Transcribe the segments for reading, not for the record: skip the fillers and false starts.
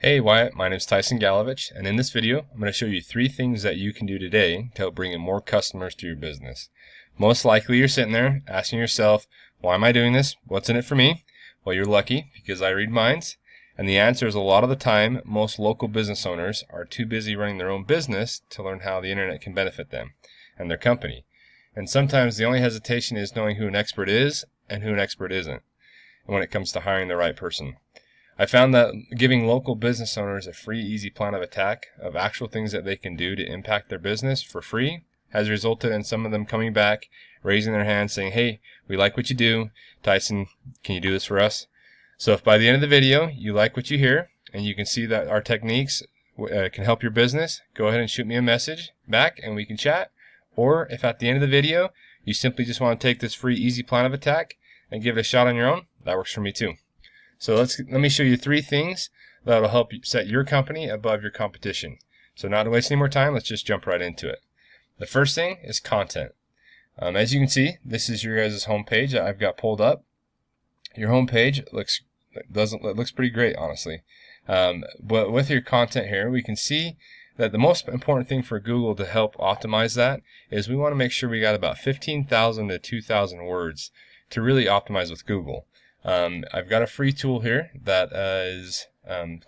Hey Wyatt, my name is Tyson, and in this video, I'm going to show you 3 things that you can do today to help bring in more customers to your business. Most likely you're sitting there asking yourself, why am I doing this? What's in it for me? Well, you're lucky because I read minds, and the answer is a lot of the time, most local business owners are too busy running their own business to learn how the internet can benefit them and their company. And sometimes the only hesitation is knowing who an expert is and who an expert isn't when it comes to hiring the right person. I found that giving local business owners a free, easy plan of attack of actual things that they can do to impact their business for free has resulted in some of them coming back, raising their hands, saying, hey, we like what you do. Tyson, can you do this for us? So if by the end of the video you like what you hear and you can see that our techniques can help your business, go ahead and shoot me a message back and we can chat. Or if at the end of the video you simply just want to take this free, easy plan of attack and give it a shot on your own, that works for me too. So let me show you 3 things that will help you set your company above your competition. So not to waste any more time, let's just jump right into it. The first thing is content. As you can see, this is your guys' homepage that I've got pulled up. Your homepage looks pretty great, honestly. But with your content here, we can see that the most important thing for Google to help optimize that is we want to make sure we got about 15,000 to 2,000 words to really optimize with Google. I've got a free tool here that is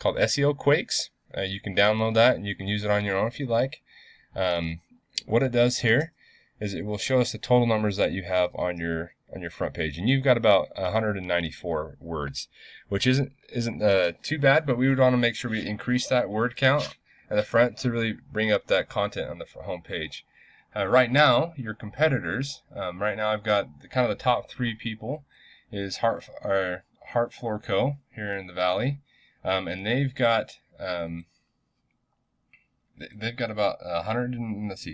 called SEO Quakes. You can download that and you can use it on your own if you like. What it does here is it will show us the total numbers that you have on your front page, and you've got about 194 words, which isn't too bad, but we would want to make sure we increase that word count at the front to really bring up that content on the home page. Right now, your competitors. Right now, I've got the top 3 people. Is Heart Floor Co. here in the Valley, and they've got about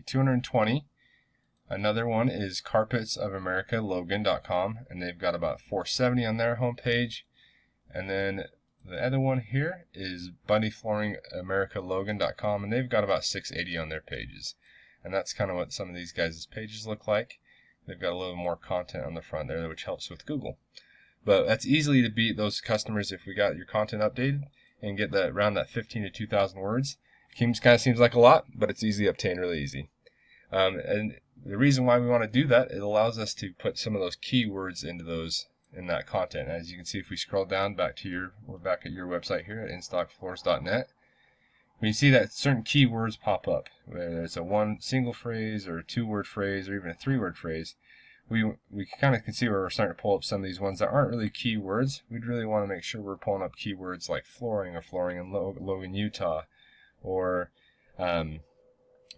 220. Another one is Carpets of America Logan.com, and they've got about 470 on their homepage. And then the other one here is Bunny Flooring America Logan.com, and they've got about 680 on their pages. And that's kind of what some of these guys' pages look like. They've got a little more content on the front there, which helps with Google. But that's easily to beat those customers if we got your content updated and get that around that 15 to 2,000 words. It kind of seems like a lot, but it's easy to obtain, really easy. And the reason why we want to do that, it allows us to put some of those keywords in that content. As you can see, if we scroll down we're back at your website here at instockfloors.net. We see that certain keywords pop up, whether it's a single phrase or a 2-word phrase or even a 3-word phrase. We kind of can see where we're starting to pull up some of these ones that aren't really keywords. We'd really want to make sure we're pulling up keywords like flooring or flooring in Logan, Utah, or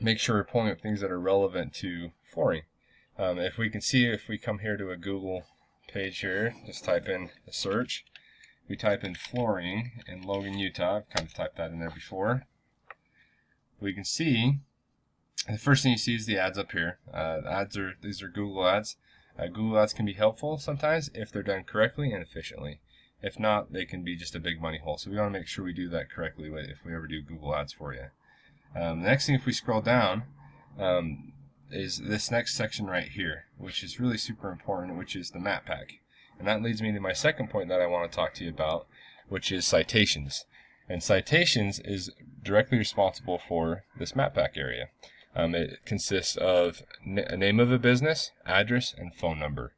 make sure we're pulling up things that are relevant to flooring. If we come here to a Google page here, just type in a search. We type in flooring in Logan, Utah. I've kind of typed that in there before. We can see the first thing you see is the ads up here. These are Google ads. Google ads can be helpful sometimes if they're done correctly and efficiently. If not, they can be just a big money hole. So we want to make sure we do that correctly if we ever do Google ads for you. The next thing, if we scroll down, is this next section right here, which is really super important, which is the map pack. And that leads me to my second point that I want to talk to you about, which is citations. And citations is directly responsible for this map pack area. It consists of a name of a business, address, and phone number.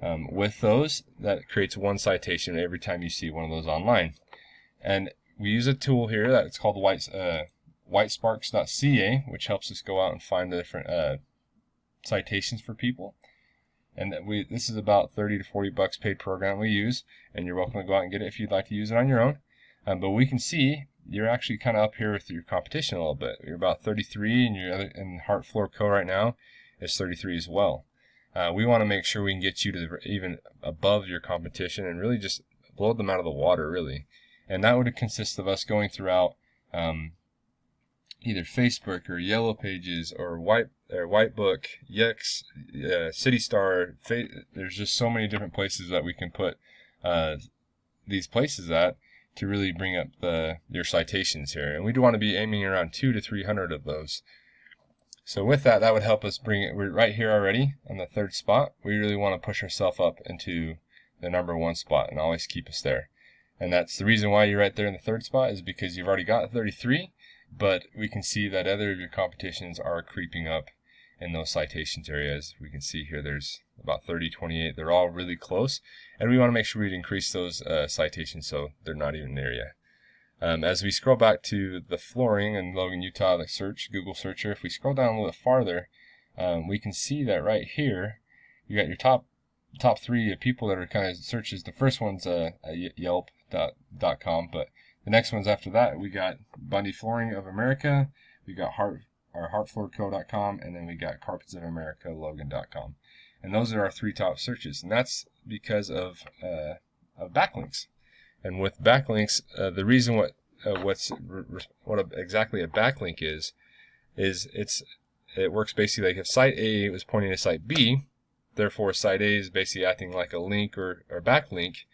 With those, that creates 1 citation every time you see one of those online. And we use a tool here that's called whitesparks.ca, which helps us go out and find the different citations for people. And this is about $30 to $40 paid program we use, and you're welcome to go out and get it if you'd like to use it on your own. But we can see you're actually kind of up here with your competition a little bit. You're about 33, and Heart Floor Co. right now is 33 as well. We want to make sure we can get you to even above your competition and really just blow them out of the water, really. And that would consist of us going throughout either Facebook or Yellow Pages or Whitebook, Yext, City Star. There's just so many different places that we can put these places at to really bring up your citations here. And we do want to be aiming around 200 to 300 of those. So with that, that would help us bring it. We're right here already on the 3rd spot. We really want to push ourselves up into the number 1 spot and always keep us there. And that's the reason why you're right there in the third spot, is because you've already got 33, but we can see that other of your competitions are creeping up in those citations areas. We can see here there's about 30, 28. They're all really close, and we want to make sure we increase those citations so they're not even near you. As we scroll back to the flooring and Logan, Utah, the search, Google searcher, if we scroll down a little bit farther, we can see that right here, you got your top 3 people that are kind of searches. The first one's Yelp.com, but the next ones after that, we got Bundy Flooring of America, we got heartfloorco.com, and then we got Carpets of America, Logan.com. And those are our 3 top searches, and that's because of backlinks. And with backlinks, the reason what exactly a backlink is it works basically like if site A was pointing to site B, therefore site A is basically acting like a link or backlink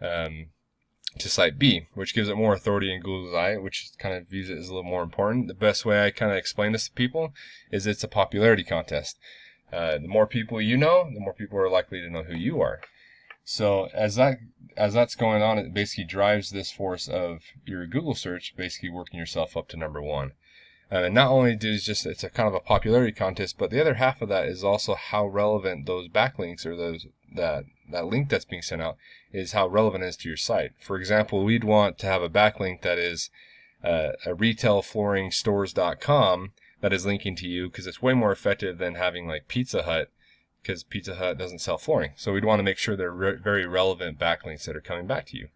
to site B, which gives it more authority in Google's eye, which kind of views it as a little more important. The best way I kind of explain this to people is it's a popularity contest. The more people you know, the more people are likely to know who you are. So as that's going on, it basically drives this force of your Google search basically working yourself up to number 1. And not only it's a kind of a popularity contest, but the other half of that is also how relevant those backlinks or that link that's being sent out is, how relevant it is to your site. For example, we'd want to have a backlink that is a retailflooringstores.com that is linking to you, because it's way more effective than having like Pizza Hut, because Pizza Hut doesn't sell flooring. So we'd want to make sure they're very relevant backlinks that are coming back to you.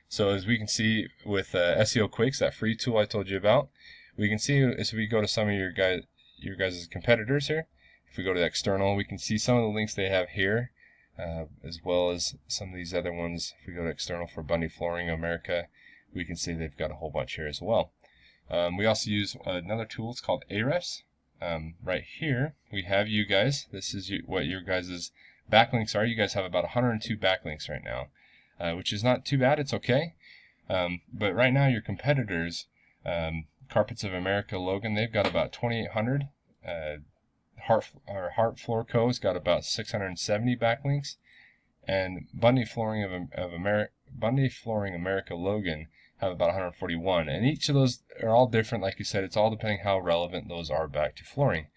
So as we can see with SEO Quicks, that free tool I told you about, we can see as we go to some of your guys' competitors here, if we go to external, we can see some of the links they have here, as well as some of these other ones. If we go to external for Bundy Flooring America, we can see they've got a whole bunch here as well. We also use another tool. It's called Ahrefs. Right here we have you guys. This is what your guys' backlinks are. You guys have about 102 backlinks right now, which is not too bad. It's okay. But right now your competitors, Carpets of America, Logan, they've got about 2,800. Heart Floor Co.'s got about 670 backlinks, and Bundy Flooring America, Logan, have about 141. And each of those are all different. Like you said, it's all depending how relevant those are back to flooring.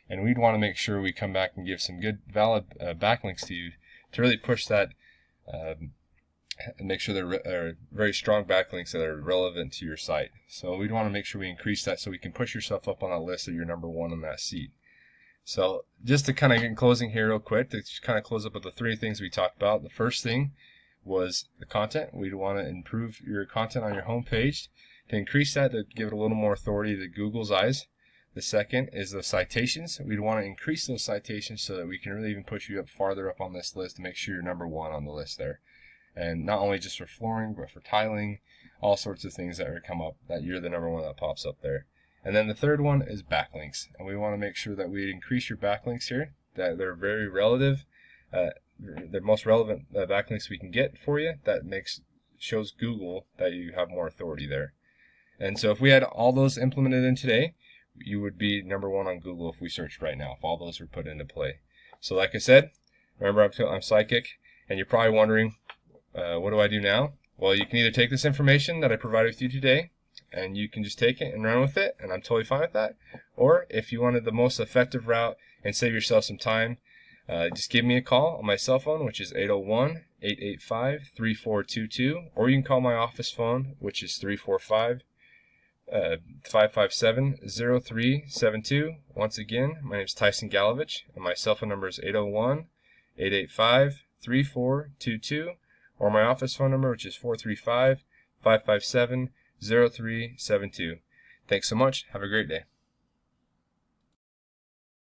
And we'd want to make sure we come back and give some good, valid backlinks to you to really push that and make sure they're very strong backlinks that are relevant to your site. So we'd want to make sure we increase that so we can push yourself up on that list that you're number 1 on that seat. So just to kind of get in closing here real quick, to kind of close up with the 3 things we talked about. The first thing was the content. We'd want to improve your content on your home page to increase that, to give it a little more authority to Google's eyes. The second is the citations. We'd want to increase those citations so that we can really even push you up farther up on this list to make sure you're number 1 on the list there. And not only just for flooring, but for tiling, all sorts of things that are come up, that you're the number 1 that pops up there. And then the third one is backlinks. And we want to make sure that we increase your backlinks here, that they're very relative, the most relevant backlinks we can get for you, that shows Google that you have more authority there. And so if we had all those implemented in today, you would be number 1 on Google if we searched right now, if all those were put into play. So like I said, remember I'm Psychic, and you're probably wondering, what do I do now? Well, you can either take this information that I provided with you today, and you can just take it and run with it, and I'm totally fine with that. Or if you wanted the most effective route and save yourself some time, just give me a call on my cell phone, which is 801-885-3422, or you can call my office phone, which is 345-557-0372. Once again, my name is Tyson Galovich, and my cell phone number is 801-885-3422, or my office phone number, which is 435-557-0372. Thanks so much. Have a great day.